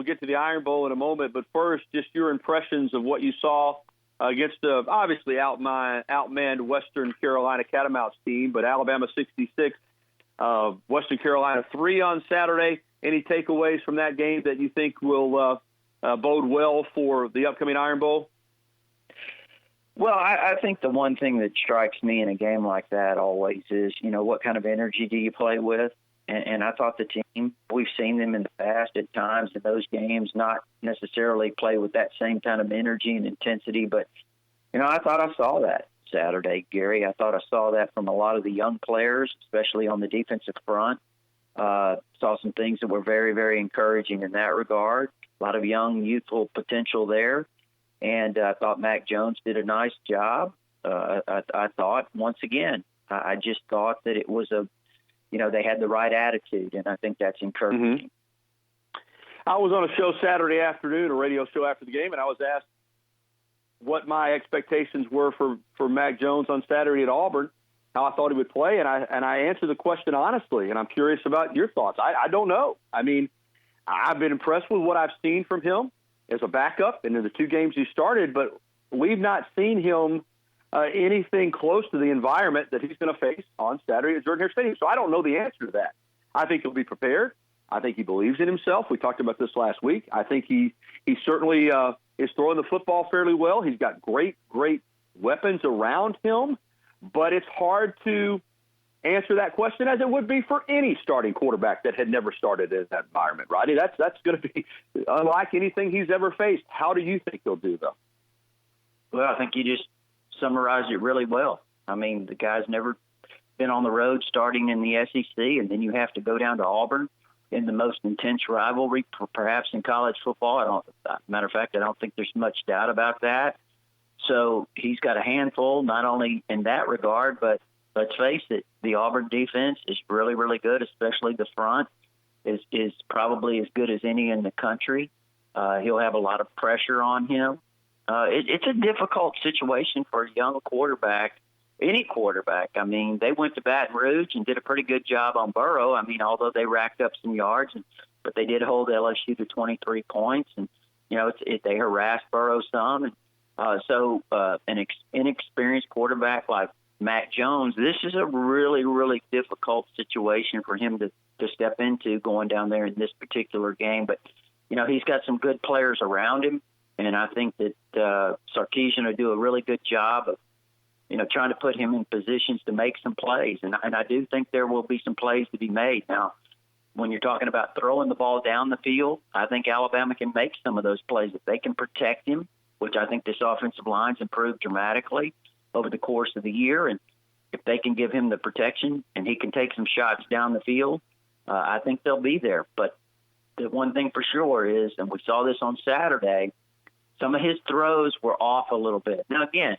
get to the Iron Bowl in a moment, but first, just your impressions of what you saw against the obviously outmanned Western Carolina Catamounts team, but Alabama 66, Western Carolina 3 on Saturday. Any takeaways from that game that you think will bode well for the upcoming Iron Bowl? Well, I think the one thing that strikes me in a game like that always is, what kind of energy do you play with? And I thought the team, we've seen them in the past at times in those games, not necessarily play with that same kind of energy and intensity. But, I thought I saw that Saturday, Gary. I thought I saw that from a lot of the young players, especially on the defensive front. Saw some things that were very, very encouraging in that regard. A lot of young, youthful potential there. And I thought Mac Jones did a nice job. I thought, once again, I just thought that it was they had the right attitude, and I think that's encouraging. Mm-hmm. I was on a show Saturday afternoon, a radio show after the game, and I was asked what my expectations were for Mac Jones on Saturday at Auburn, how I thought he would play, and I answered the question honestly, and I'm curious about your thoughts. I don't know. I mean, I've been impressed with what I've seen from him as a backup and in the 2 games he started, but we've not seen him anything close to the environment that he's going to face on Saturday at Jordan-Hare Stadium. So I don't know the answer to that. I think he'll be prepared. I think he believes in himself. We talked about this last week. I think he certainly is throwing the football fairly well. He's got great weapons around him, but it's hard to answer that question as it would be for any starting quarterback that had never started in that environment, Rodney. That's going to be unlike anything he's ever faced. How do you think he'll do, though? Well, I think you just summarized it really well. I mean, the guy's never been on the road starting in the SEC, and then you have to go down to Auburn in the most intense rivalry perhaps in college football. Matter of fact, I don't think there's much doubt about that. So he's got a handful, not only in that regard, but let's face it, the Auburn defense is really, really good, especially the front is probably as good as any in the country. He'll have a lot of pressure on him. It's a difficult situation for a young quarterback, any quarterback. I mean, they went to Baton Rouge and did a pretty good job on Burrow. I mean, although they racked up some yards, but they did hold LSU to 23 points. And, they harassed Burrow some. And so an inexperienced quarterback like Mac Jones, this is a really, really difficult situation for him to step into going down there in this particular game. But, he's got some good players around him. And I think that Sarkisian will do a really good job of, trying to put him in positions to make some plays. And I do think there will be some plays to be made. Now, when you're talking about throwing the ball down the field, I think Alabama can make some of those plays if they can protect him, which I think this offensive line's improved dramatically over the course of the year. And if they can give him the protection and he can take some shots down the field, I think they'll be there. But the one thing for sure is, and we saw this on Saturday, some of his throws were off a little bit. Now, again,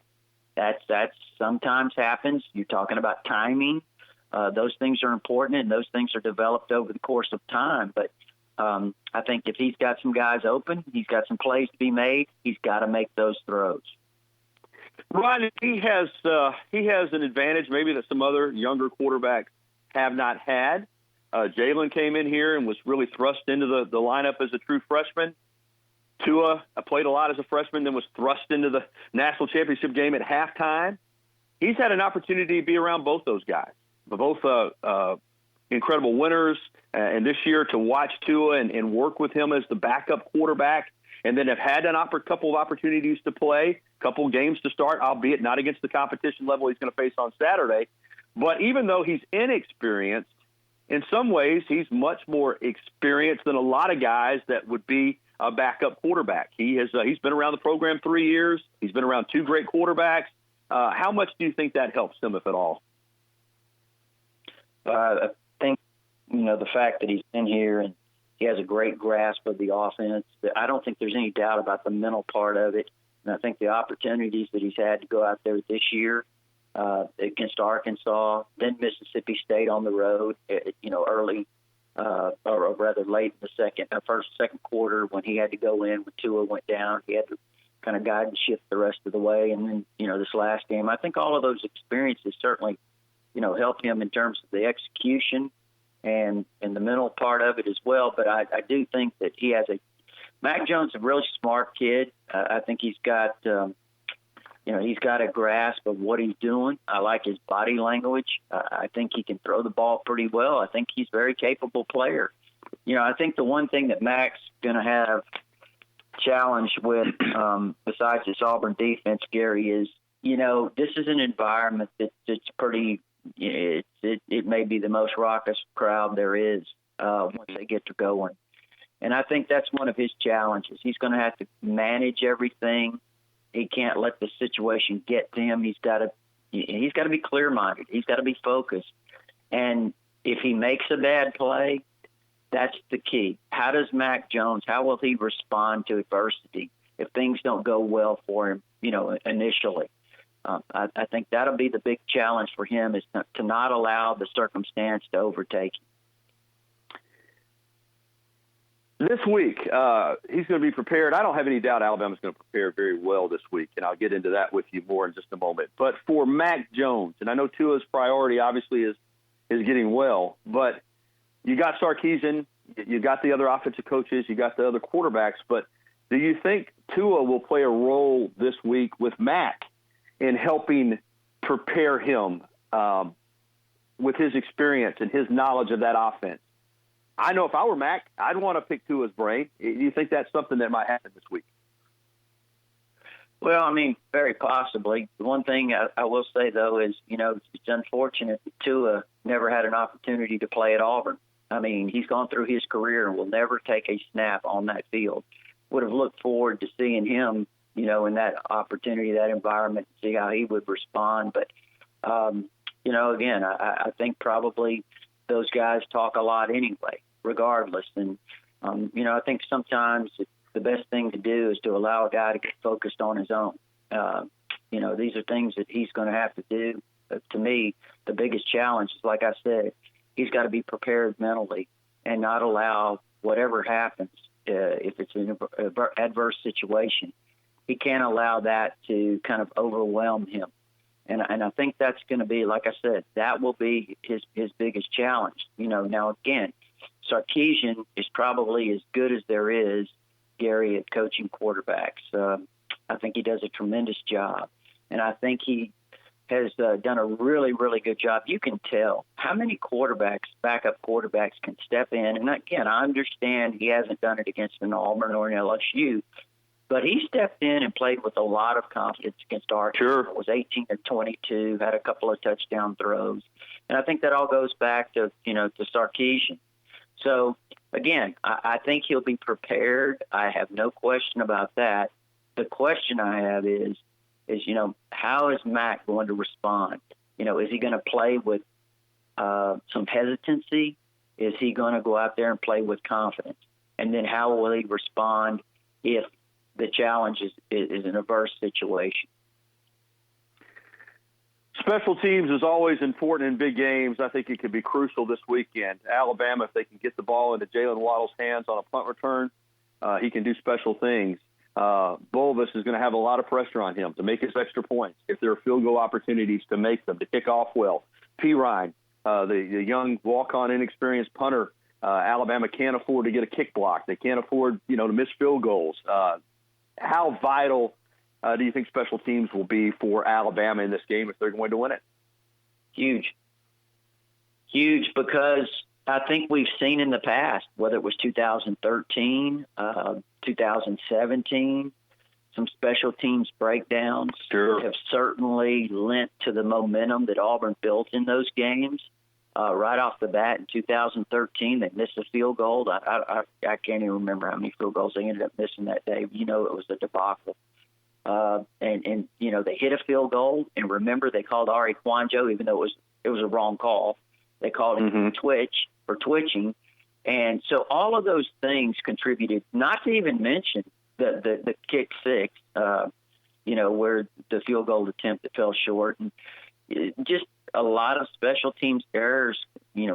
that sometimes happens. You're talking about timing. Those things are important, and those things are developed over the course of time. But I think if he's got some guys open, he's got some plays to be made, he's got to make those throws. Ron, he has an advantage maybe that some other younger quarterbacks have not had. Jalen came in here and was really thrust into the lineup as a true freshman. Tua played a lot as a freshman, then was thrust into the national championship game at halftime. He's had an opportunity to be around both those guys, both incredible winners, and this year to watch Tua and work with him as the backup quarterback, and then have had a couple of opportunities to play, a couple of games to start, albeit not against the competition level he's going to face on Saturday. But even though he's inexperienced, in some ways he's much more experienced than a lot of guys that would be a backup quarterback. He's been around the program 3 years. He's been around 2 great quarterbacks. How much do you think that helps him, if at all? I think, the fact that he's in here and he has a great grasp of the offense, I don't think there's any doubt about the mental part of it. And I think the opportunities that he's had to go out there this year against Arkansas, then Mississippi State on the road, early, or rather late in the second quarter when he had to go in when Tua went down. He had to kind of guide and shift the rest of the way. And then, this last game, I think all of those experiences certainly, helped him in terms of the execution and the mental part of it as well. But I do think that he has Mac Jones is a really smart kid. I think he's got, he's got a grasp of what he's doing. I like his body language. I think he can throw the ball pretty well. I think he's a very capable player. I think the one thing that Mac's going to have challenge with, besides this Auburn defense, Gary, is, this is an environment that's pretty, it may be the most raucous crowd there is once they get to going. And I think that's one of his challenges. He's going to have to manage everything. He can't let the situation get to him. He's got to be clear-minded. He's got to be focused. And if he makes a bad play, that's the key. How does Mac Jones, how will he respond to adversity if things don't go well for him, initially? I think that'll be the big challenge for him, is to not allow the circumstance to overtake him. This week, he's going to be prepared. I don't have any doubt Alabama's going to prepare very well this week, and I'll get into that with you more in just a moment. But for Mac Jones, and I know Tua's priority obviously is getting well, but you got Sarkisian, you got the other offensive coaches, you got the other quarterbacks, but do you think Tua will play a role this week with Mac in helping prepare him with his experience and his knowledge of that offense? I know if I were Mac, I'd want to pick Tua's brain. Do you think that's something that might happen this week? Well, very possibly. The one thing I will say, though, is, it's unfortunate that Tua never had an opportunity to play at Auburn. He's gone through his career and will never take a snap on that field. Would have looked forward to seeing him, in that opportunity, that environment, see how he would respond. But, again, I think probably those guys talk a lot anyway, regardless. And, I think sometimes the best thing to do is to allow a guy to get focused on his own. These are things that he's going to have to do. To me, the biggest challenge is, like I said, he's got to be prepared mentally and not allow whatever happens, if it's an adverse situation, he can't allow that to kind of overwhelm him. And I think that's going to be, like I said, that will be his biggest challenge. Now, again, Sarkisian is probably as good as there is, Gary, at coaching quarterbacks. I think he does a tremendous job. And I think he has done a really, really good job. You can tell how many backup quarterbacks can step in. And, again, I understand he hasn't done it against an Auburn or an LSU, but he stepped in and played with a lot of confidence against Arkansas. Sure. Was 18-22, had a couple of touchdown throws. And I think that all goes back to Sarkisian. So, again, I think he'll be prepared. I have no question about that. The question I have is how is Mac going to respond? Is he going to play with some hesitancy? Is he going to go out there and play with confidence? And then how will he respond if the challenge is an adverse situation? Special teams is always important in big games. I think it could be crucial this weekend. Alabama, if they can get the ball into Jalen Waddle's hands on a punt return, he can do special things. Bulvis is going to have a lot of pressure on him to make his extra points. If there are field goal opportunities, to make them, to kick off well. Pirine, the young walk-on inexperienced punter, Alabama can't afford to get a kick block. They can't afford, to miss field goals. How vital do you think special teams will be for Alabama in this game if they're going to win it? Huge, because I think we've seen in the past, whether it was 2013, 2017, some special teams breakdowns have certainly lent to the momentum that Auburn built in those games. Right off the bat in 2013, they missed a field goal. I can't even remember how many field goals they ended up missing that day. It was a debacle. And they hit a field goal, and remember they called Ari Kwanjo, even though it was a wrong call. They called him twitching. And so all of those things contributed, not to even mention the kick six, where the field goal attempt that fell short. And just a lot of special teams errors,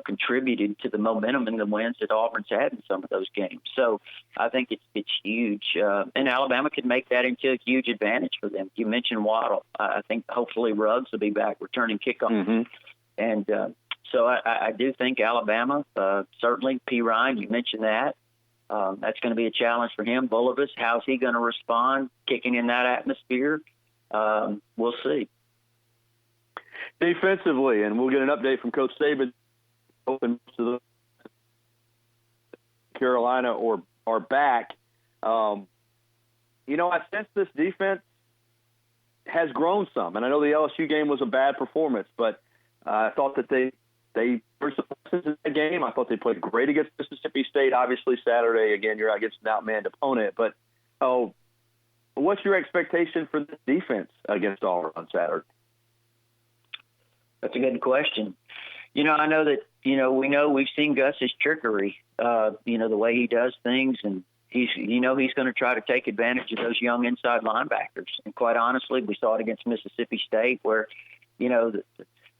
contributed to the momentum and the wins that Auburn's had in some of those games. So I think it's huge. And Alabama could make that into a huge advantage for them. You mentioned Waddle. I think hopefully Ruggs will be back returning kickoff. And so I do think Alabama, certainly Pirine, you mentioned that. That's going to be a challenge for him. Bulovas, how's he going to respond, kicking in that atmosphere? We'll see. Defensively, and we'll get an update from Coach Saban. Open to the Carolina or back. I sense this defense has grown some, and I know the LSU game was a bad performance, but I thought that they were supposed in that game. I thought they played great against Mississippi State. Obviously, Saturday, again, you're against an outmanned opponent. But what's your expectation for the defense against Auburn on Saturday? That's a good question. I know that, we've seen Gus's trickery, the way he does things, and he's going to try to take advantage of those young inside linebackers. And quite honestly, we saw it against Mississippi State where,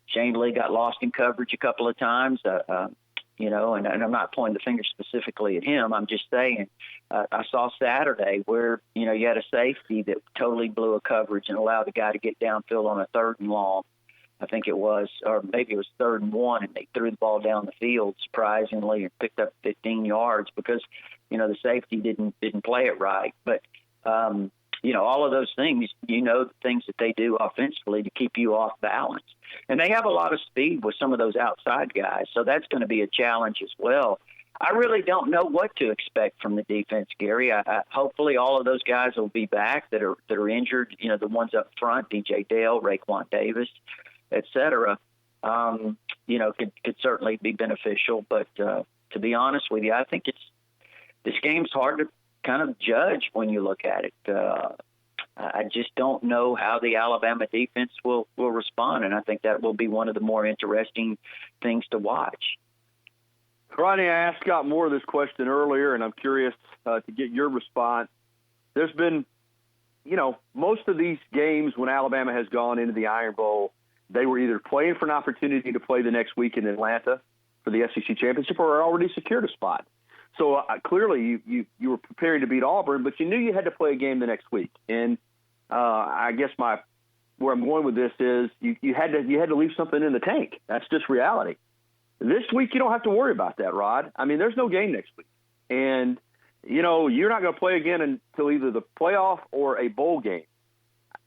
Shane Lee got lost in coverage a couple of times, and I'm not pointing the finger specifically at him. I'm just saying I saw Saturday where, you had a safety that totally blew a coverage and allowed the guy to get downfield on a 3rd and long. I think it was, or maybe it was 3rd and 1, and they threw the ball down the field surprisingly and picked up 15 yards because, the safety didn't play it right. But, all of those things, the things that they do offensively to keep you off balance. And they have a lot of speed with some of those outside guys, so that's going to be a challenge as well. I really don't know what to expect from the defense, Gary. Hopefully all of those guys will be back that are injured, the ones up front, DJ Dale, Raekwon Davis, et cetera, could certainly be beneficial. But to be honest with you, I think this game's hard to kind of judge when you look at it. I just don't know how the Alabama defense will respond, and I think that will be one of the more interesting things to watch. Rodney, I asked Scott Moore this question earlier, and I'm curious to get your response. There's been, most of these games when Alabama has gone into the Iron Bowl, they were either playing for an opportunity to play the next week in Atlanta for the SEC championship or already secured a spot. So clearly you were preparing to beat Auburn, but you knew you had to play a game the next week. And I guess where I'm going with this is you had to leave something in the tank. That's just reality. This week you don't have to worry about that, Rod. I mean, there's no game next week. And, you're not going to play again until either the playoff or a bowl game.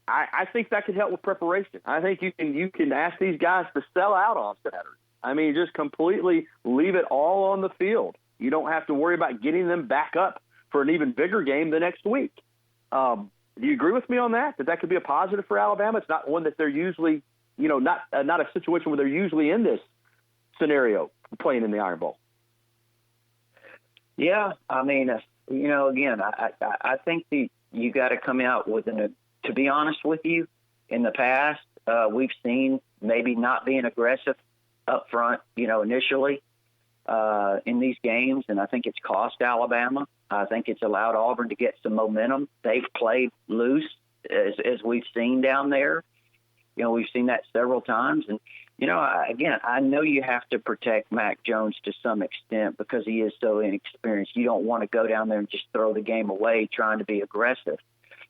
I think that could help with preparation. I think you can ask these guys to sell out on Saturday. I mean, just completely leave it all on the field. You don't have to worry about getting them back up for an even bigger game the next week. Do you agree with me on that could be a positive for Alabama? It's not one that they're usually, not a situation where they're usually in this scenario playing in the Iron Bowl. Yeah, I mean, again, I think you got to come out with to be honest with you, in the past, we've seen maybe not being aggressive up front, initially in these games, and I think it's cost Alabama. I think it's allowed Auburn to get some momentum. They've played loose, as we've seen down there. We've seen that several times. And, I know you have to protect Mac Jones to some extent because he is so inexperienced. You don't want to go down there and just throw the game away trying to be aggressive.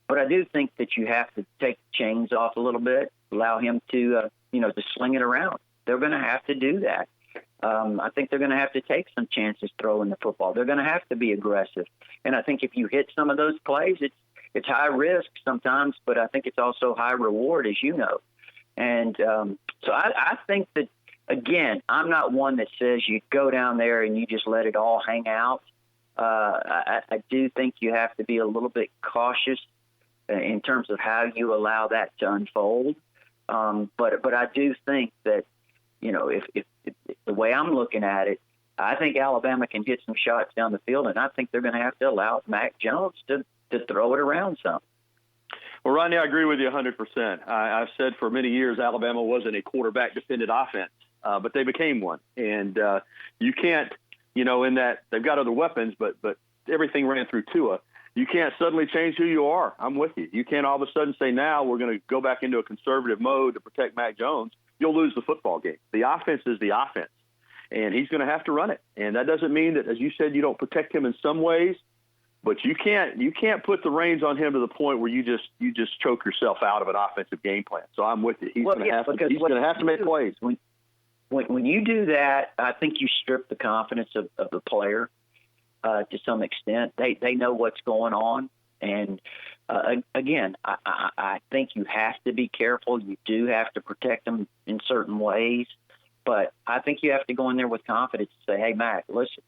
But I do think that you have to take the chains off a little bit, allow him to sling it around. They're going to have to do that. I think they're going to have to take some chances throwing the football. They're going to have to be aggressive. And I think if you hit some of those plays, it's high risk sometimes, but I think it's also high reward, as you know. And so I think that, again, I'm not one that says you go down there and you just let it all hang out. I do think you have to be a little bit cautious in terms of how you allow that to unfold. But I do think that, if the way I'm looking at it, I think Alabama can hit some shots down the field, and I think they're going to have to allow Mac Jones to throw it around some. Well, Rodney, I agree with you 100%. I've said for many years Alabama wasn't a quarterback-dependent offense, but they became one. And you can't, in that they've got other weapons, but everything ran through Tua. You can't suddenly change who you are. I'm with you. You can't all of a sudden say now we're going to go back into a conservative mode to protect Mac Jones. You'll lose the football game. The offense is the offense, and he's going to have to run it. And that doesn't mean that, as you said, you don't protect him in some ways, but you can't put the reins on him to the point where you just choke yourself out of an offensive game plan. So I'm with you. He's going to have to make plays. When you do that, I think you strip the confidence of the player. to some extent. They know what's going on. And, again, I think you have to be careful. You do have to protect them in certain ways. But I think you have to go in there with confidence and say, hey, Mac, listen,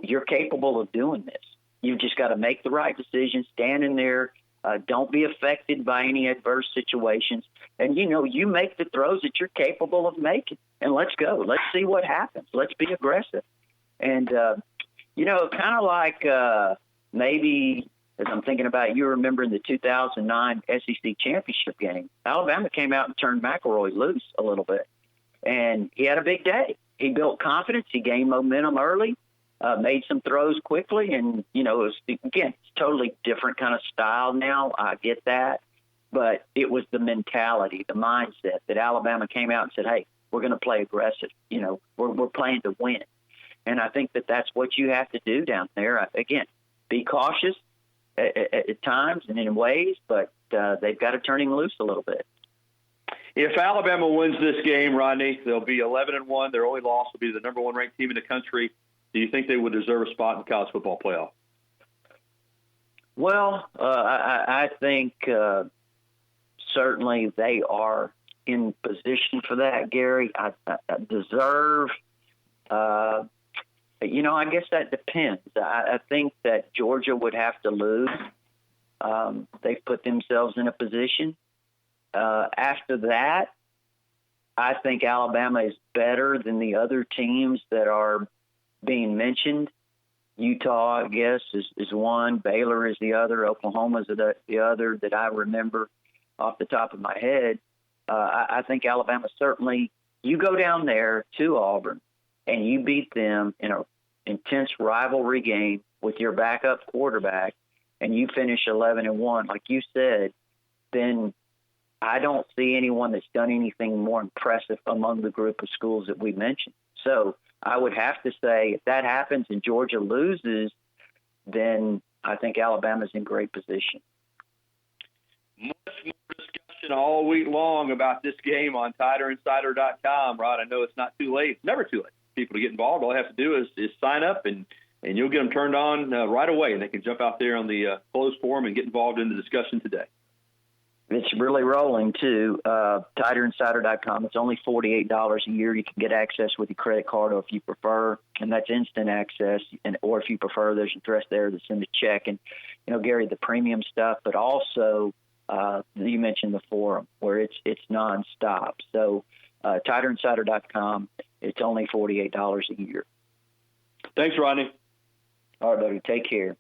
you're capable of doing this. You've just got to make the right decision, stand in there. Don't be affected by any adverse situations. And, you make the throws that you're capable of making. And let's go. Let's see what happens. Let's be aggressive. And, kind of like maybe as I'm thinking about, you remember in the 2009 SEC championship game, Alabama came out and turned McElroy loose a little bit. And he had a big day. He built confidence. He gained momentum early, made some throws quickly. And, it was, again, it's totally different kind of style now. I get that. But it was the mentality, the mindset that Alabama came out and said, hey, we're going to play aggressive. We're playing to win. And I think that that's what you have to do down there. Again, be cautious at times and in ways, but they've got to turn him loose a little bit. If Alabama wins this game, Rodney, they'll be 11-1. Their only loss will be the number one ranked team in the country. Do you think they would deserve a spot in the college football playoff? Well, I think certainly they are in position for that, Gary. I deserve. I guess that depends. I think that Georgia would have to lose. They've put themselves in a position. After that, I think Alabama is better than the other teams that are being mentioned. Utah, I guess, is one. Baylor is the other. Oklahoma is the other that I remember off the top of my head. I think Alabama certainly, you go down there to Auburn and you beat them in an intense rivalry game with your backup quarterback and you finish 11-1, like you said, then I don't see anyone that's done anything more impressive among the group of schools that we mentioned. So I would have to say if that happens and Georgia loses, then I think Alabama's in great position. Much more discussion all week long about this game on TiderInsider.com, Rod. I know it's not too late. It's never too late for people to get involved. All they have to do is sign up, and you'll get them turned on right away, and they can jump out there on the closed forum and get involved in the discussion today. It's really rolling, too. TiderInsider.com. It's only $48 a year. You can get access with your credit card, or if you prefer, and that's instant access. Or if you prefer, there's an address there to send a check. And, Gary, the premium stuff, but also you mentioned the forum where it's nonstop. So TiderInsider.com. It's only $48 a year. Thanks, Rodney. All right, buddy. Take care.